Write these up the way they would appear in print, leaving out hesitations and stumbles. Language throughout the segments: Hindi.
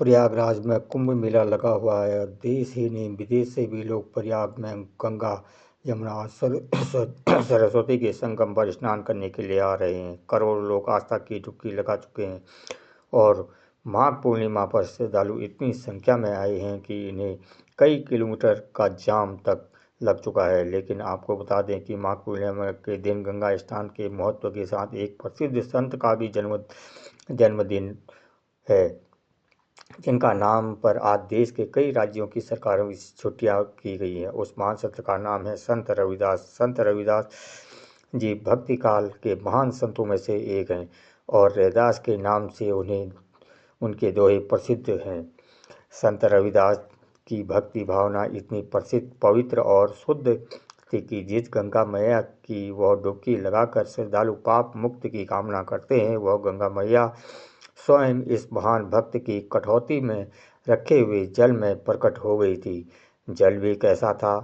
प्रयागराज में कुंभ मेला लगा हुआ है। देश ही नहीं विदेश से भी लोग प्रयाग में गंगा यमुना और सरस्वती के संगम पर स्नान करने के लिए आ रहे हैं। करोड़ों लोग आस्था की डुबकी लगा चुके हैं और माघ पूर्णिमा पर श्रद्धालु इतनी संख्या में आए हैं कि इन्हें कई किलोमीटर का जाम तक लग चुका है। लेकिन आपको बता दें कि माघ पूर्णिमा के दिन गंगा स्नान के महत्व के साथ एक प्रसिद्ध संत का भी जन्मदिन है, जिनका नाम पर आज देश के कई राज्यों की सरकारों की छुट्टियां की गई हैं। उस महान संत का नाम है संत रविदास। संत रविदास जी भक्ति काल के महान संतों में से एक हैं और रविदास के नाम से उन्हें उनके दोहे प्रसिद्ध हैं। संत रविदास की भक्ति भावना इतनी प्रसिद्ध, पवित्र और शुद्ध थी कि जिस गंगा मैया की वह डुबकी लगाकर श्रद्धालु पाप मुक्ति की कामना करते हैं, वह गंगा मैया स्वयं इस महान भक्त की कठौती में रखे हुए जल में प्रकट हो गई थी। जल भी कैसा था,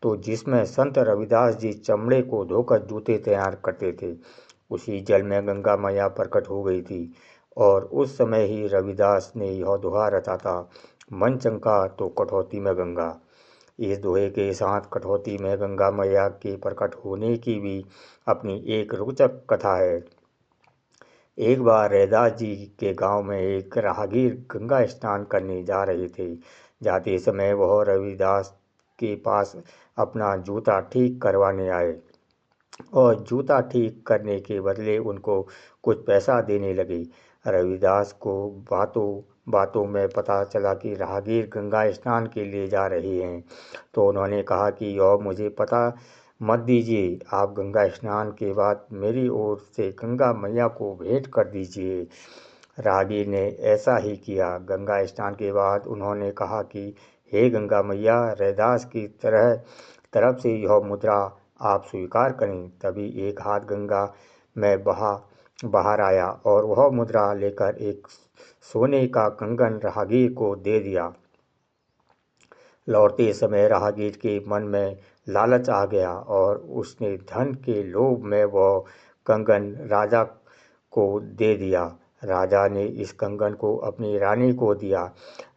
तो जिसमें संत रविदास जी चमड़े को धोकर जूते तैयार करते थे, उसी जल में गंगा मैया प्रकट हो गई थी। और उस समय ही रविदास ने यह दोहा रचा था, मन चंका तो कठौती में गंगा। इस दोहे के साथ कठौती में गंगा मैया के प्रकट होने की भी अपनी एक रोचक कथा है। एक बार रैदास जी के गांव में एक राहगीर गंगा स्नान करने जा रहे थे। जाते समय वह रविदास के पास अपना जूता ठीक करवाने आए और जूता ठीक करने के बदले उनको कुछ पैसा देने लगे। रविदास को बातों बातों में पता चला कि राहगीर गंगा स्नान के लिए जा रहे हैं, तो उन्होंने कहा कि यह मुझे पता मत दीजिए, आप गंगा स्नान के बाद मेरी ओर से गंगा मैया को भेंट कर दीजिए। राहगीर ने ऐसा ही किया। गंगा स्नान के बाद उन्होंने कहा कि हे गंगा मैया, रैदास की तरफ से यह मुद्रा आप स्वीकार करें। तभी एक हाथ गंगा में बाहर आया और वह मुद्रा लेकर एक सोने का कंगन राहगीर को दे दिया। लौटते समय राहगीर के मन में लालच आ गया और उसने धन के लोभ में वह कंगन राजा को दे दिया। राजा ने इस कंगन को अपनी रानी को दिया।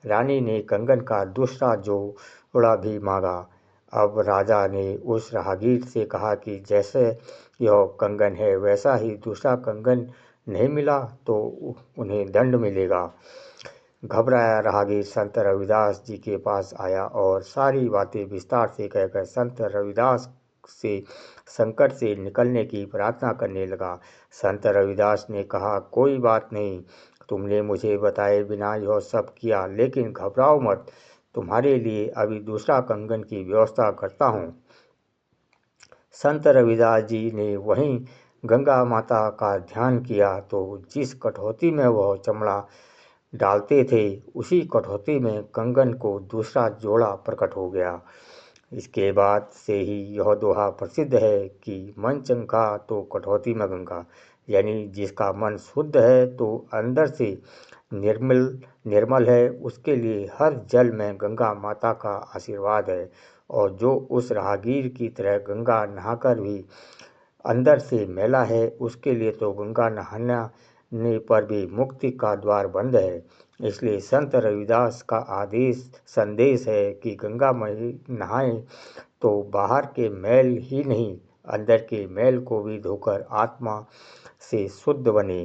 रानी ने कंगन का दूसरा जोड़ा भी मांगा। अब राजा ने उस राहगीर से कहा कि जैसे यह कंगन है वैसा ही दूसरा कंगन नहीं मिला तो उन्हें दंड मिलेगा। घबराया राहगीर संत रविदास जी के पास आया और सारी बातें विस्तार से कहकर संत रविदास से संकट से निकलने की प्रार्थना करने लगा। संत रविदास ने कहा, कोई बात नहीं, तुमने मुझे बताए बिना यह सब किया, लेकिन घबराओ मत, तुम्हारे लिए अभी दूसरा कंगन की व्यवस्था करता हूँ। संत रविदास जी ने वहीं गंगा माता का ध्यान किया तो जिस कठौती में वह चमड़ा डालते थे, उसी कठौती में कंगन को दूसरा जोड़ा प्रकट हो गया। इसके बाद से ही यह दोहा प्रसिद्ध है कि मन चंगा तो कठौती में गंगा, यानी जिसका मन शुद्ध है तो अंदर से निर्मल है, उसके लिए हर जल में गंगा माता का आशीर्वाद है। और जो उस राहगीर की तरह गंगा नहाकर भी अंदर से मैला है, उसके लिए तो गंगा नहाने पर भी मुक्ति का द्वार बंद है। इसलिए संत रविदास का संदेश है कि गंगा में नहाएं तो बाहर के मैल ही नहीं, अंदर के मैल को भी धोकर आत्मा से शुद्ध बने।